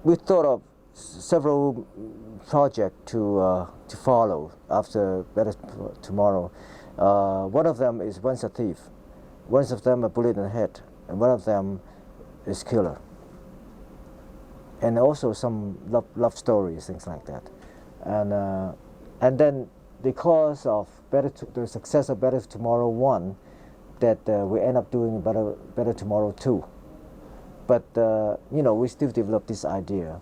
we thought of several projects to follow after Better Tomorrow. One of them is Once a Thief, one of them a Bullet in the Head, and one of them is Killer. And also some love stories, things like that. And then because of the success of Better Tomorrow 1, that we end up doing Better Tomorrow 2. But we still develop this idea.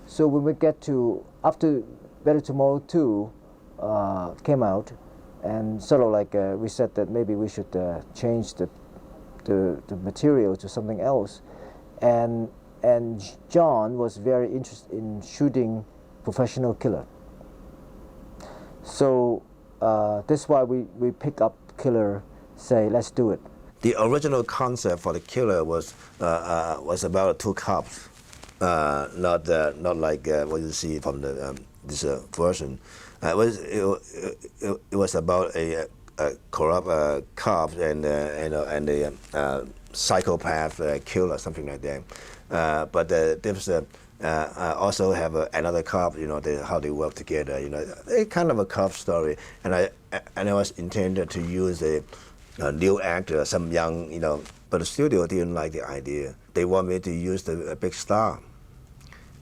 So when we get to after Better Tomorrow 2 came out, and sort of like we said that maybe we should change the material to something else, and John was very interested in shooting professional killer. So that's why we pick up Killer, say let's do it. The original concept for the Killer was about two cops, not like what you see from the this version. It was about a corrupt cop and a psychopath killer, something like that. But there was also have another cop, how they work together. A kind of a cop story, and I was intended to use a new actor, some young, but the studio didn't like the idea. They want me to use the big star.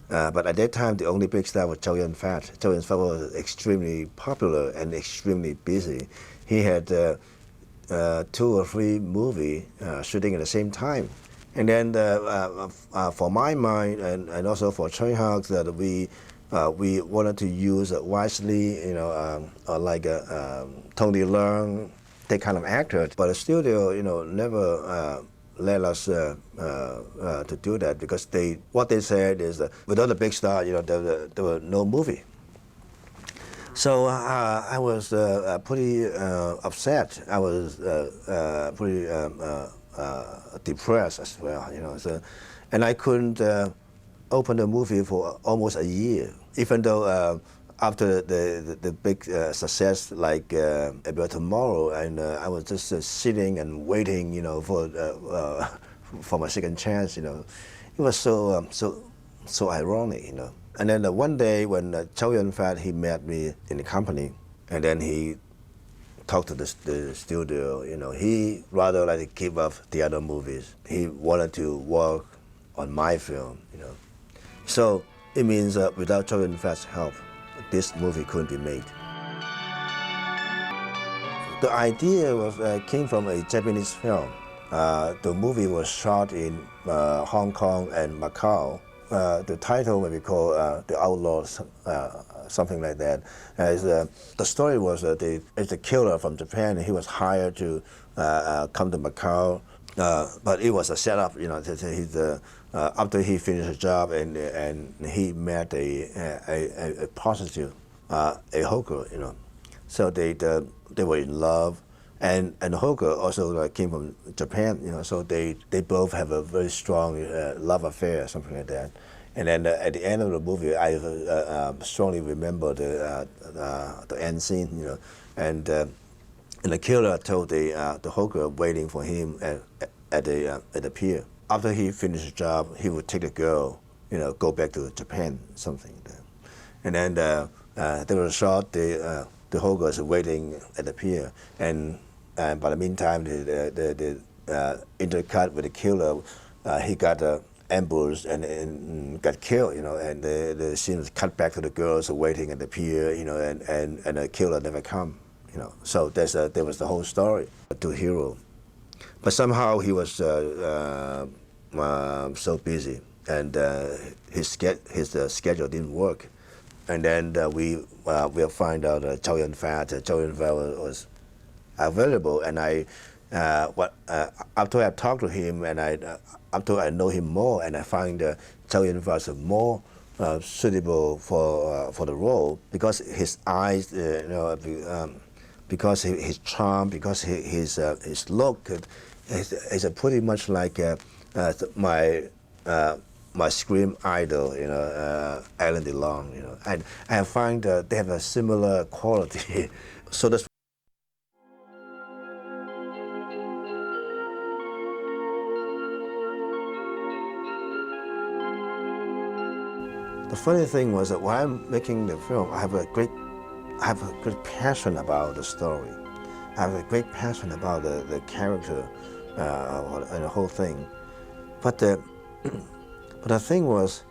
But at that time, the only big star was Chow Yun-fat. Chow Yun-fat was extremely popular and extremely busy. He had 2 or 3 movies shooting at the same time. And then for my mind, and also for Tsui Hark, that we wanted to use wisely, like Tony Leung, that kind of actor. But the studio, never let us to do that, because what they said is that without a big star, there were no movie. So I was pretty upset. I was pretty depressed as well, and I couldn't open the movie for almost a year, even though after the big success like Better Tomorrow, and I was just sitting and waiting, for my second chance. It was so ironic, And then one day when Chow Yun-fat, he met me in the company, and then he talked to the studio. He rather like to keep up the other movies. He wanted to work on my film. So it means without Chow Yun-fat's help, this movie couldn't be made. The idea came from a Japanese film. The movie was shot in Hong Kong and Macau. The title may be called The Outlaws, something like that. The story was it's a killer from Japan. He was hired to come to Macau, but it was a setup. After he finished the job and he met a prostitute, a hooker. So they were in love. And the hooker also came from Japan, so they both have a very strong love affair, something like that. And then at the end of the movie, I strongly remember the end scene, and the killer told the hooker waiting for him at the pier. After he finished the job, he would take the girl, go back to Japan, something like that. And then there was a shot, the hooker is waiting at the pier, and by the meantime, the intercut with the killer, he got ambushed and got killed, and the scene was cut back to the girls waiting at the pier, and the killer never come, So there was the whole story to hero. But somehow he was so busy, and his schedule didn't work. And then we find out Chow Yun-fat. Chow Yun-fat was available, and after I talked to him, and after I know him more, and I find Chow Yun-fat more suitable for the role, because his eyes, because his charm, because his look is pretty much like my scream idol, Alain Delon, and I find they have a similar quality. So that's. The funny thing was that when I'm making the film, I have a great passion about the story. I have a great passion about the character and the whole thing. But the thing was,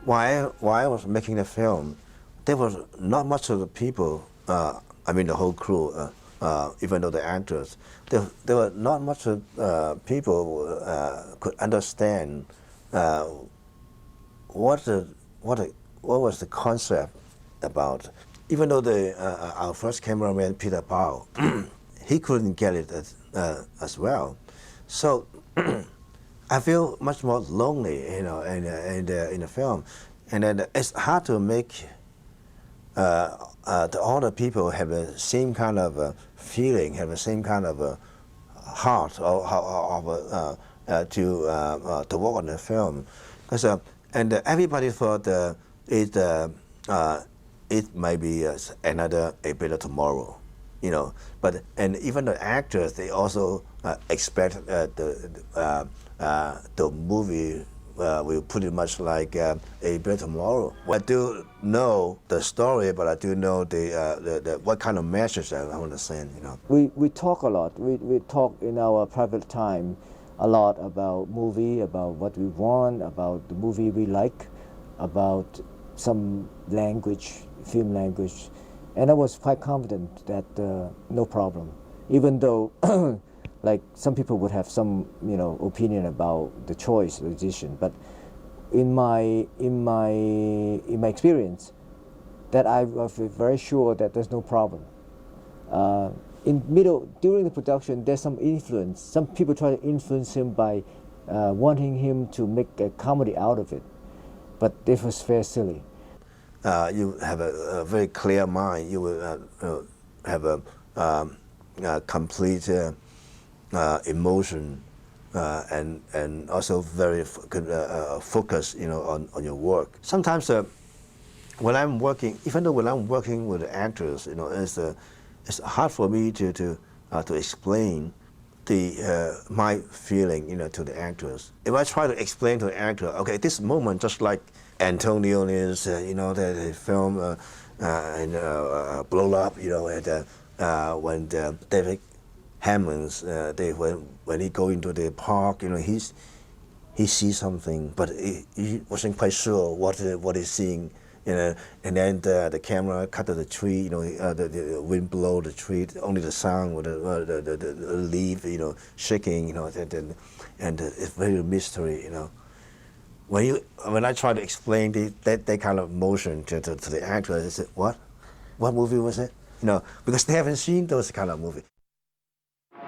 while I was making the film, there was not much of the people, I mean the whole crew, even though the actors, there were not much of people could understand what was the concept about. Even though our first cameraman, Peter Bao, he couldn't get it as well. So I feel much more lonely, you know, in the film. And then it's hard to make all the people have the same kind of feeling, have the same kind of heart to work on the film. Because everybody thought it might be another A Better Tomorrow, you know. And even the actors, they also expect the movie will pretty much like A Better Tomorrow. I do know the story, but I do know the what kind of message I want to send, you know. We talk a lot. We talk in our private time a lot about movie, about what we want, about the movie we like, about some language, film language, and I was quite confident that no problem. Even though, like some people would have some, you know, opinion about the choice, the decision, but in my experience, that I was very sure that there's no problem. During the production, there's some influence. Some people try to influence him by wanting him to make a comedy out of it, but it was very silly. You have a very clear mind. You will have a complete emotion and also very focus, you know, on your work. Sometimes when I'm working, even though when I'm working with the actors, you know, it's hard for me to explain my feeling, you know, to the actors. If I try to explain to the actor, okay, this moment, just like Antonio is, you know, the film and blow up, you know, and when David Hammond's, when he go into the park, you know, he sees something, but he wasn't quite sure what he's seeing, you know, and then the camera cut to the tree, you know, the wind blow the tree, only the sound with the leaf, you know, shaking, you know, and it's very mystery, you know. When I try to explain that kind of motion to the actor, they say, what movie was it? You know, because they haven't seen those kind of movies.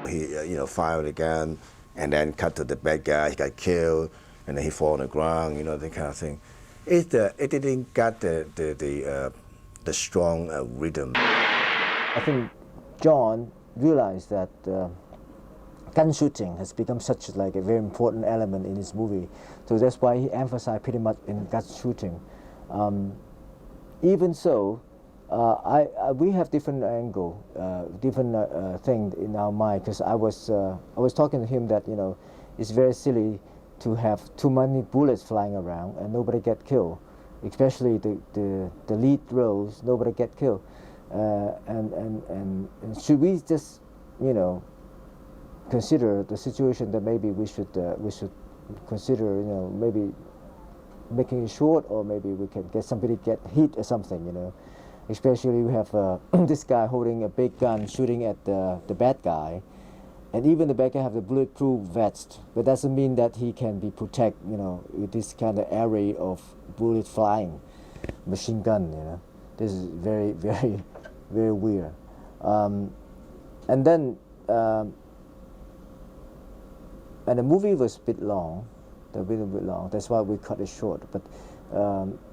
He, you know, fired a gun, and then cut to the bad guy. He got killed, and then he fall on the ground. You know, that kind of thing. It didn't get the strong rhythm. I think John realized that gun shooting has become such like a very important element in his movie, so that's why he emphasized pretty much in gun shooting. Even so, we have different angle, different thing in our mind. Because I was talking to him that, you know, it's very silly to have too many bullets flying around and nobody get killed, especially the lead roles, nobody get killed, and should we just, you know, consider the situation that maybe we should consider, you know, maybe making it short, or maybe we can get somebody get hit or something, you know. Especially we have this guy holding a big gun shooting at the bad guy, and even the bad guy have the bulletproof vest, but doesn't mean that he can be protected, you know, with this kind of array of bullet flying, machine gun, you know. This is very, very, very weird. And then and the movie was a bit long, that's why we cut it short.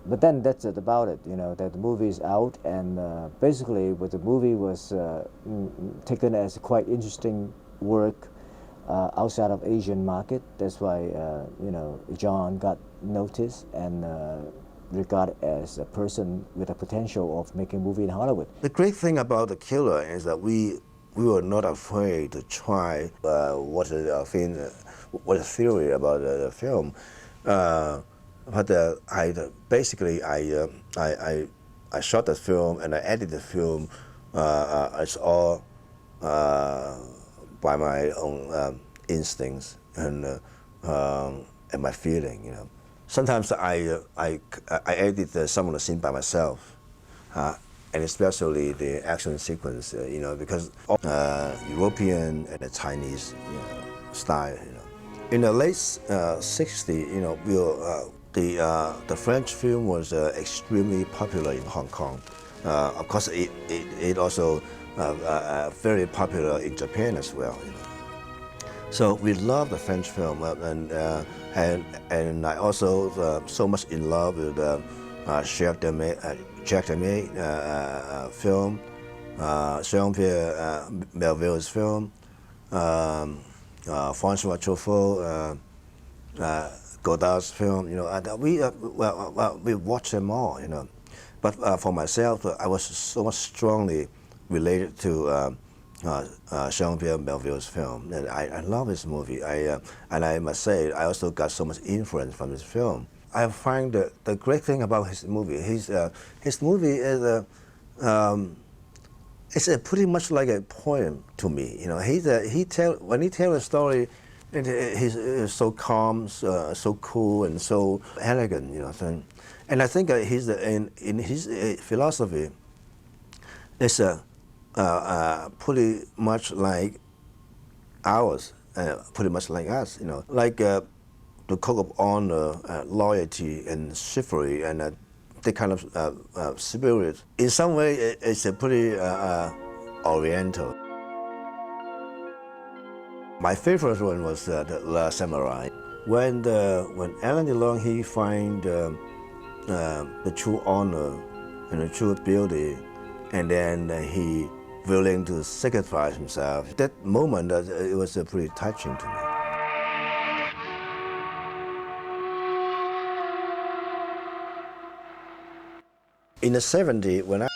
But then that's it about it, you know, that the movie is out, and basically what the movie was taken as quite interesting work outside of Asian market. That's why, you know, John got noticed and regarded as a person with a potential of making a movie in Hollywood. The great thing about The Killer is that we were not afraid to try what is the theory about the film. But I shot the film and I edited the film. It's all by my own instincts and my feeling. Sometimes I edit some of the scene by myself, and especially the action sequence. Because European and the Chinese style. In the late '60s, the French film was extremely popular in Hong Kong. Of course, it also very popular in Japan as well. So we love the French film, and I also so much in love with Jacques Demy film, Jean-Pierre Melville's film, François Truffaut, Godard's film. We watch them all. But for myself, I was so much strongly related to Jean-Pierre Melville's film, and I love his movie. And I must say, I also got so much influence from his film. I find the great thing about his movie, his movie is it's pretty much like a poem to me. When he tells a story, he's so calm, so cool, and so elegant. And I think in his philosophy, it's pretty much like ours, pretty much like us. Like the code of honor, loyalty, and chivalry, and the kind of spirit. In some way, it's a pretty oriental. My favorite one was the Samouraï. When Alain Delon he find the true honor and the true beauty, and then he willing to sacrifice himself. That moment, it was pretty touching to me. In the '70s, when I